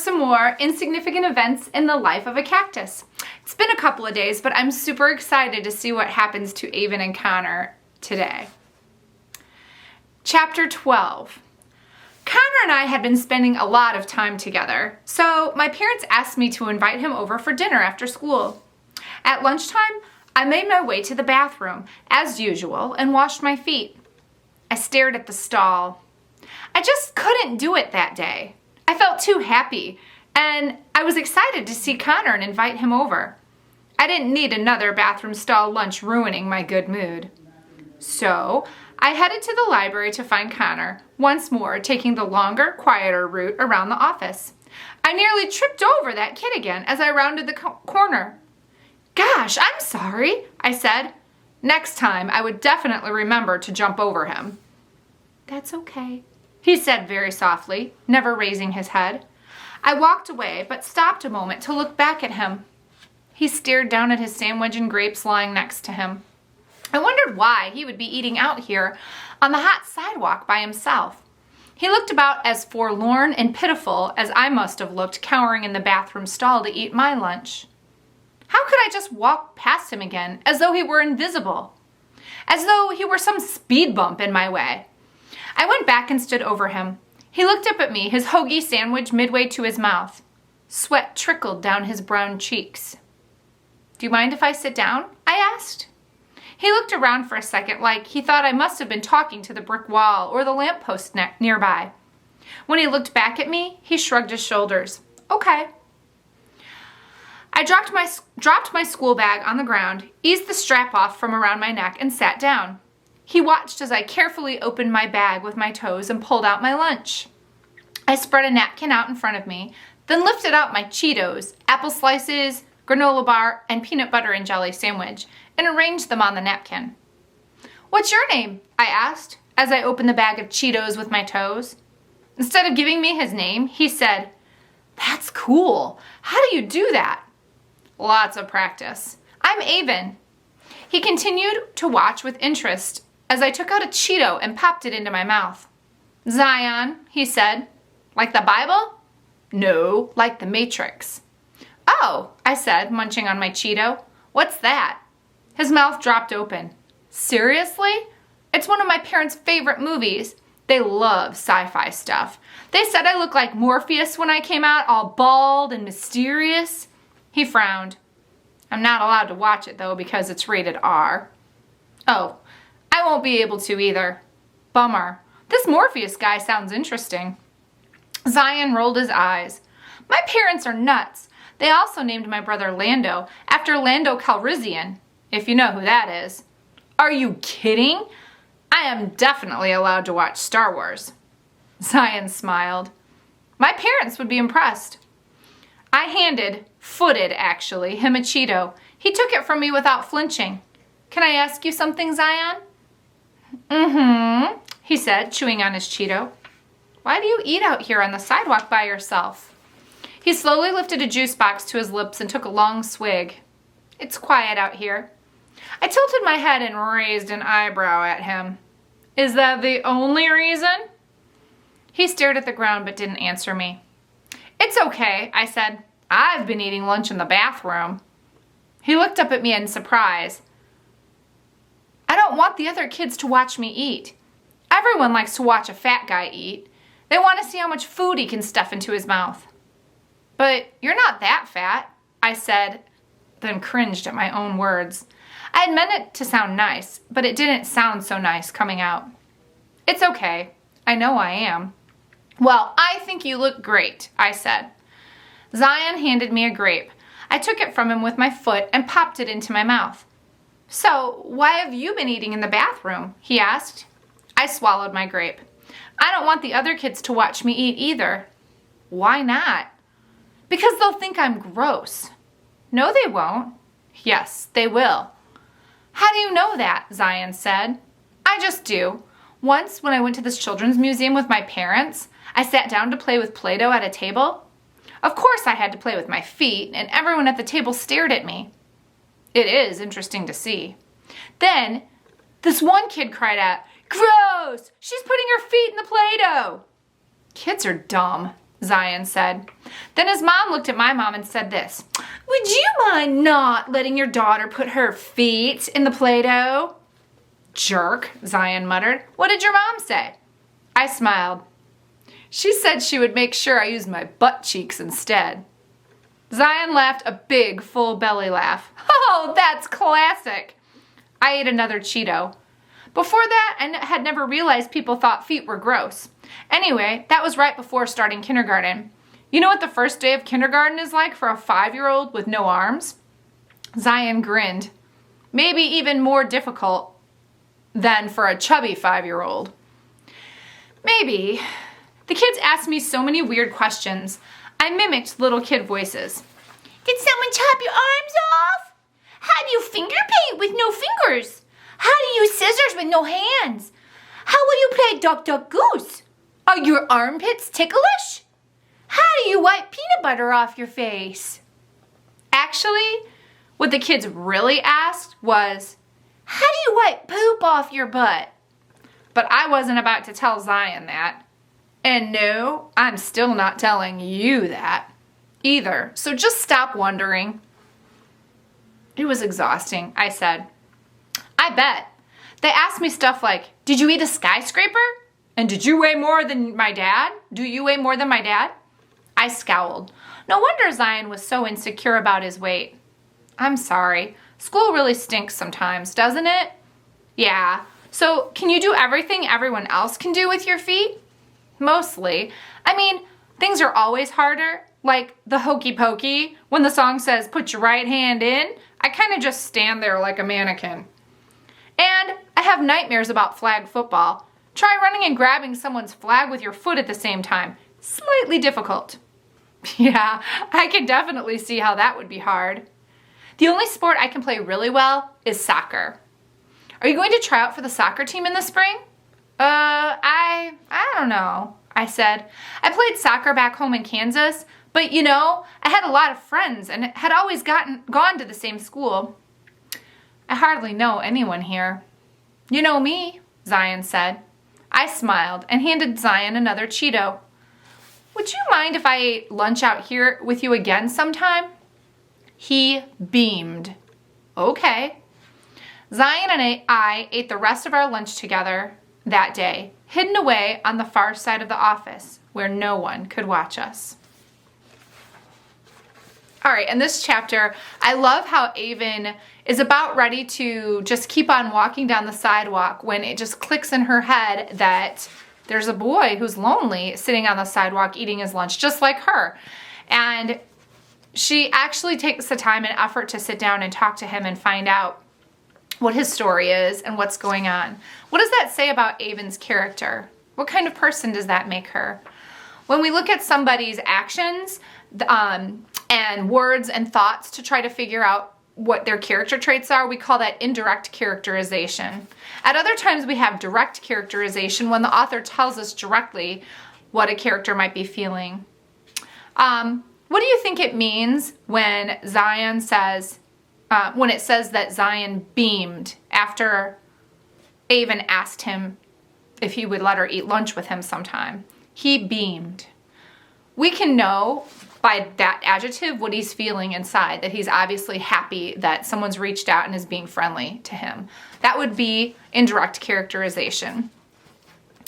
some more insignificant events in the life of a cactus. It's been a couple of days, but I'm super excited to see what happens to Aven and Connor today. Chapter 12. Connor and I had been spending a lot of time together, so my parents asked me to invite him over for dinner after school. At lunchtime, I made my way to the bathroom, as usual, and washed my feet. I stared at the stall. I just couldn't do it that day. I felt too happy, and I was excited to see Connor and invite him over. I didn't need another bathroom stall lunch ruining my good mood. So, I headed to the library to find Connor, once more taking the longer, quieter route around the office. I nearly tripped over that kid again as I rounded the corner. "Gosh, I'm sorry," I said. Next time, I would definitely remember to jump over him. "That's okay," he said very softly, never raising his head. I walked away, but stopped a moment to look back at him. He stared down at his sandwich and grapes lying next to him. I wondered why he would be eating out here on the hot sidewalk by himself. He looked about as forlorn and pitiful as I must have looked cowering in the bathroom stall to eat my lunch. How could I just walk past him again as though he were invisible? As though he were some speed bump in my way. I went back and stood over him. He looked up at me, his hoagie sandwich midway to his mouth. Sweat trickled down his brown cheeks. "Do you mind if I sit down?" I asked. He looked around for a second like he thought I must have been talking to the brick wall or the lamppost nearby. When he looked back at me, he shrugged his shoulders. "Okay." I dropped my school bag on the ground, eased the strap off from around my neck, and sat down. He watched as I carefully opened my bag with my toes and pulled out my lunch. I spread a napkin out in front of me, then lifted out my Cheetos, apple slices, granola bar, and peanut butter and jelly sandwich, and arranged them on the napkin. "What's your name?" I asked, as I opened the bag of Cheetos with my toes. Instead of giving me his name, he said, "That's cool. How do you do that?" "Lots of practice. I'm Aven." He continued to watch with interest as I took out a Cheeto and popped it into my mouth. "Zion," he said. "Like the Bible?" "No, like the Matrix." "Oh," I said, munching on my Cheeto. "What's that?" His mouth dropped open. "Seriously? It's one of my parents' favorite movies. They love sci-fi stuff. They said I looked like Morpheus when I came out, all bald and mysterious." He frowned. "I'm not allowed to watch it, though, because it's rated R." "Oh, I won't be able to either. Bummer. This Morpheus guy sounds interesting." Zion rolled his eyes. "My parents are nuts. They also named my brother Lando after Lando Calrissian, if you know who that is." "Are you kidding? I am definitely allowed to watch Star Wars." Zion smiled. "My parents would be impressed." I footed actually, him a Cheeto. He took it from me without flinching. "Can I ask you something, Zion?" "Mm-hmm," he said, chewing on his Cheeto. "Why do you eat out here on the sidewalk by yourself?" He slowly lifted a juice box to his lips and took a long swig. "It's quiet out here." I tilted my head and raised an eyebrow at him. "Is that the only reason?" He stared at the ground but didn't answer me. "It's okay," I said. "I've been eating lunch in the bathroom." He looked up at me in surprise. "I don't want the other kids to watch me eat. Everyone likes to watch a fat guy eat. They want to see how much food he can stuff into his mouth." "But you're not that fat," I said, then cringed at my own words. I had meant it to sound nice, but it didn't sound so nice coming out. "It's okay. I know I am." "Well, I think you look great," I said. Zion handed me a grape. I took it from him with my foot and popped it into my mouth. "So, why have you been eating in the bathroom?" he asked. I swallowed my grape. "I don't want the other kids to watch me eat either." "Why not?" "Because they'll think I'm gross." "No, they won't." "Yes, they will." "How do you know that?" Zion said. "I just do. Once, when I went to this children's museum with my parents, I sat down to play with Play-Doh at a table. Of course I had to play with my feet, and everyone at the table stared at me. It is interesting to see. Then, this one kid cried out, "Gross! She's putting her feet in the Play-Doh!" Kids are dumb. Zion said. Then his mom looked at my mom and said this, "Would you mind not letting your daughter put her feet in the Play-Doh?" "Jerk," Zion muttered. "What did your mom say?" I smiled. "She said she would make sure I used my butt cheeks instead." Zion laughed a big, full belly laugh. "Oh, that's classic." I ate another Cheeto. Before that, I had never realized people thought feet were gross. Anyway, that was right before starting kindergarten. You know what the first day of kindergarten is like for a 5-year-old with no arms? Zion grinned. Maybe even more difficult than for a chubby 5-year-old. Maybe. The kids asked me so many weird questions. I mimicked little kid voices. "Did someone chop your arms off? How do you finger paint with no fingers? How do you use scissors with no hands? How will you play duck, duck, goose? Are your armpits ticklish? How do you wipe peanut butter off your face?" Actually, what the kids really asked was, "How do you wipe poop off your butt?" But I wasn't about to tell Zion that. And no, I'm still not telling you that either. So just stop wondering. It was exhausting, I said. I bet. They asked me stuff like, "Did you eat a skyscraper? And did you weigh more than my dad? Do you weigh more than my dad?" I scowled. No wonder Zion was so insecure about his weight. I'm sorry. School really stinks sometimes, doesn't it? Yeah. So can you do everything everyone else can do with your feet? Mostly. I mean, things are always harder. Like the hokey pokey. When the song says, "Put your right hand in," I kind of just stand there like a mannequin. And I have nightmares about flag football. Try running and grabbing someone's flag with your foot at the same time. Slightly difficult. Yeah, I can definitely see how that would be hard. The only sport I can play really well is soccer. Are you going to try out for the soccer team in the spring? I don't know, I said. I played soccer back home in Kansas, but I had a lot of friends and had always gone to the same school. I hardly know anyone here. You know me, Zion said. I smiled and handed Zion another Cheeto. Would you mind if I ate lunch out here with you again sometime? He beamed. Okay. Zion and I ate the rest of our lunch together that day, hidden away on the far side of the office where no one could watch us. All right, in this chapter, I love how Aven is about ready to just keep on walking down the sidewalk when it just clicks in her head that there's a boy who's lonely sitting on the sidewalk eating his lunch just like her. And she actually takes the time and effort to sit down and talk to him and find out what his story is and what's going on. What does that say about Aven's character? What kind of person does that make her? When we look at somebody's actions and words and thoughts to try to figure out what their character traits are, we call that indirect characterization. At other times we have direct characterization when the author tells us directly what a character might be feeling. What do you think it means when Zion says, when it says that Zion beamed after Aven asked him if he would let her eat lunch with him sometime? He beamed. We can know by that adjective what he's feeling inside, that he's obviously happy that someone's reached out and is being friendly to him. That would be indirect characterization.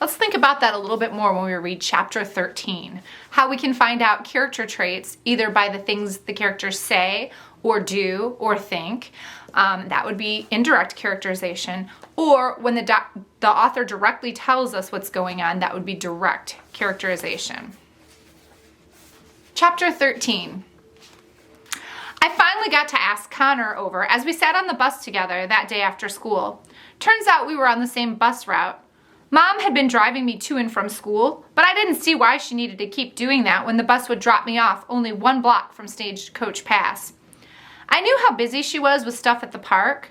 Let's think about that a little bit more when we read chapter 13. How we can find out character traits either by the things the characters say or do or think. That would be indirect characterization. Or when the author directly tells us what's going on, that would be direct characterization. Chapter 13. I finally got to ask Connor over as we sat on the bus together that day after school. Turns out we were on the same bus route. Mom had been driving me to and from school, but I didn't see why she needed to keep doing that when the bus would drop me off only 1 block from Stagecoach Pass. I knew how busy she was with stuff at the park,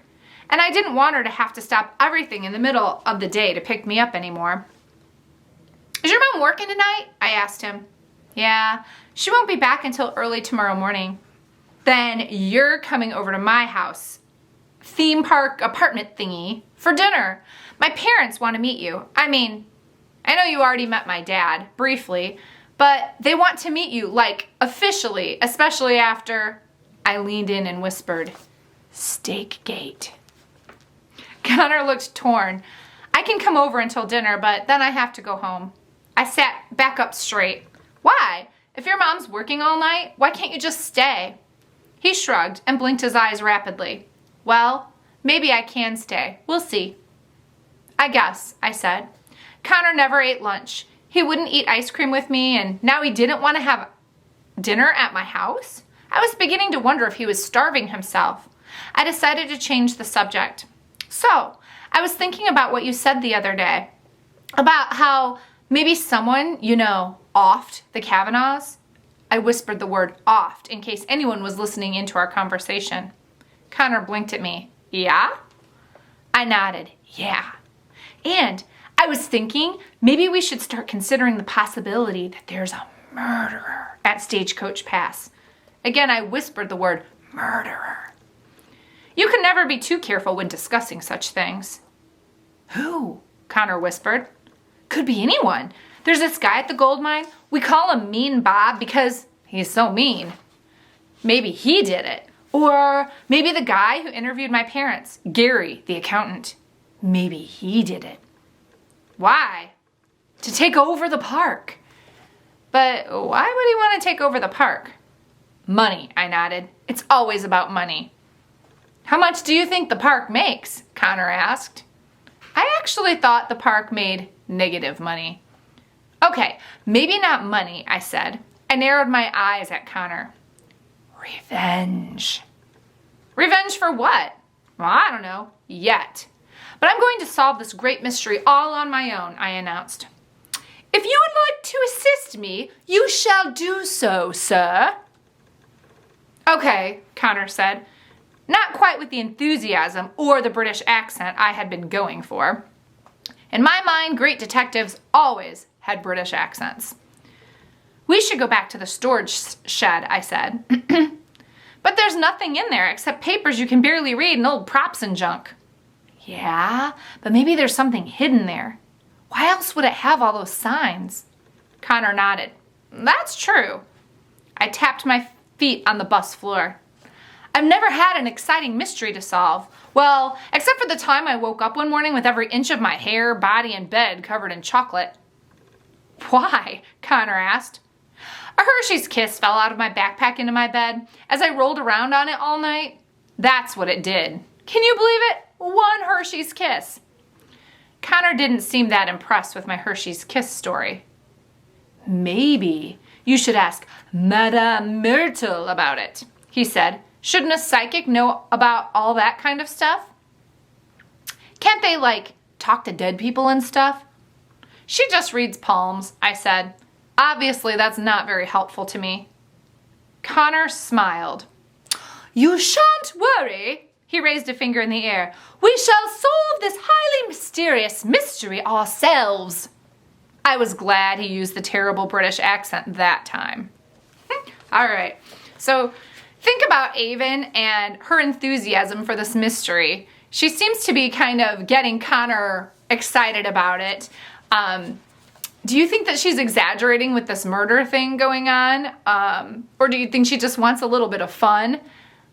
and I didn't want her to have to stop everything in the middle of the day to pick me up anymore. Is your mom working tonight? I asked him. Yeah, she won't be back until early tomorrow morning. Then you're coming over to my house, theme park apartment thingy, for dinner. My parents want to meet you. I mean, I know you already met my dad, briefly, But they want to meet you, like, officially, especially after I leaned in and whispered, Steakgate. Connor looked torn. I can come over until dinner, but then I have to go home. I sat back up straight. Why? If your mom's working all night, why can't you just stay? He shrugged and blinked his eyes rapidly. Well, maybe I can stay. We'll see. I guess, I said. Connor never ate lunch. He wouldn't eat ice cream with me, and now he didn't want to have dinner at my house? I was beginning to wonder if he was starving himself. I decided to change the subject. So, I was thinking about what you said the other day, about how maybe someone, offed the Kavanaughs. I whispered the word offed in case anyone was listening into our conversation. Connor blinked at me. Yeah? I nodded. Yeah. And I was thinking maybe we should start considering the possibility that there's a murderer at Stagecoach Pass. Again, I whispered the word murderer. You can never be too careful when discussing such things. Who? Connor whispered. Could be anyone. There's this guy at the gold mine. We call him Mean Bob because he's so mean. Maybe he did it. Or maybe the guy who interviewed my parents, Gary, the accountant. Maybe he did it. Why? To take over the park. But why would he want to take over the park? Money, I nodded. It's always about money. How much do you think the park makes? Connor asked. I actually thought the park made negative money. Okay, maybe not money, I said. I narrowed my eyes at Connor. Revenge. Revenge for what? Well, I don't know. Yet. But I'm going to solve this great mystery all on my own, I announced. If you would like to assist me, you shall do so, sir. Okay, Connor said. Not quite with the enthusiasm or the British accent I had been going for. In my mind, great detectives always had British accents. We should go back to the storage shed, I said. But there's nothing in there except papers you can barely read and old props and junk. Yeah, but maybe there's something hidden there. Why else would it have all those signs? Connor nodded. That's true. I tapped my feet on the bus floor. I've never had an exciting mystery to solve. Well, except for the time I woke up one morning with every inch of my hair, body, and bed covered in chocolate. Why? Connor asked. A Hershey's Kiss fell out of my backpack into my bed as I rolled around on it all night. That's what it did. Can you believe it? One Hershey's Kiss. Connor didn't seem that impressed with my Hershey's Kiss story. Maybe you should ask Madame Myrtle about it, he said. Shouldn't a psychic know about all that kind of stuff? Can't they, talk to dead people and stuff? She just reads palms, I said. Obviously, that's not very helpful to me. Connor smiled. You shan't worry, he raised a finger in the air. We shall solve this highly mysterious mystery ourselves. I was glad he used the terrible British accent that time. All right, so think about Aven and her enthusiasm for this mystery. She seems to be kind of getting Connor excited about it. Do you think that she's exaggerating with this murder thing going on? Or do you think she just wants a little bit of fun?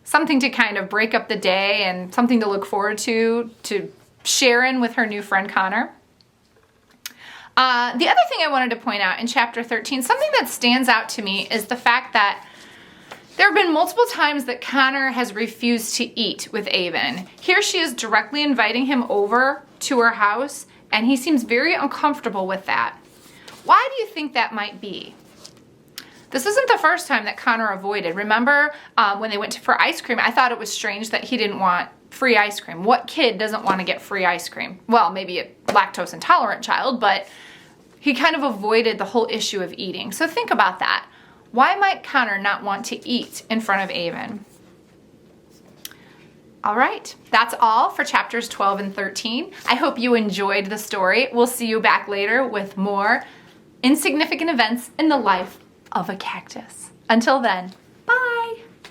Something to kind of break up the day and something to look forward to sharing with her new friend Connor? The other thing I wanted to point out in chapter 13, something that stands out to me is the fact that there have been multiple times that Connor has refused to eat with Aven. Here she is directly inviting him over to her house, and he seems very uncomfortable with that. Why do you think that might be? This isn't the first time that Connor avoided. Remember when they went for ice cream, I thought it was strange that he didn't want free ice cream. What kid doesn't want to get free ice cream? Well, maybe a lactose intolerant child, but he kind of avoided the whole issue of eating. So think about that. Why might Connor not want to eat in front of Aven? All right, that's all for chapters 12 and 13. I hope you enjoyed the story. We'll see you back later with more insignificant events in the life of a cactus. Until then.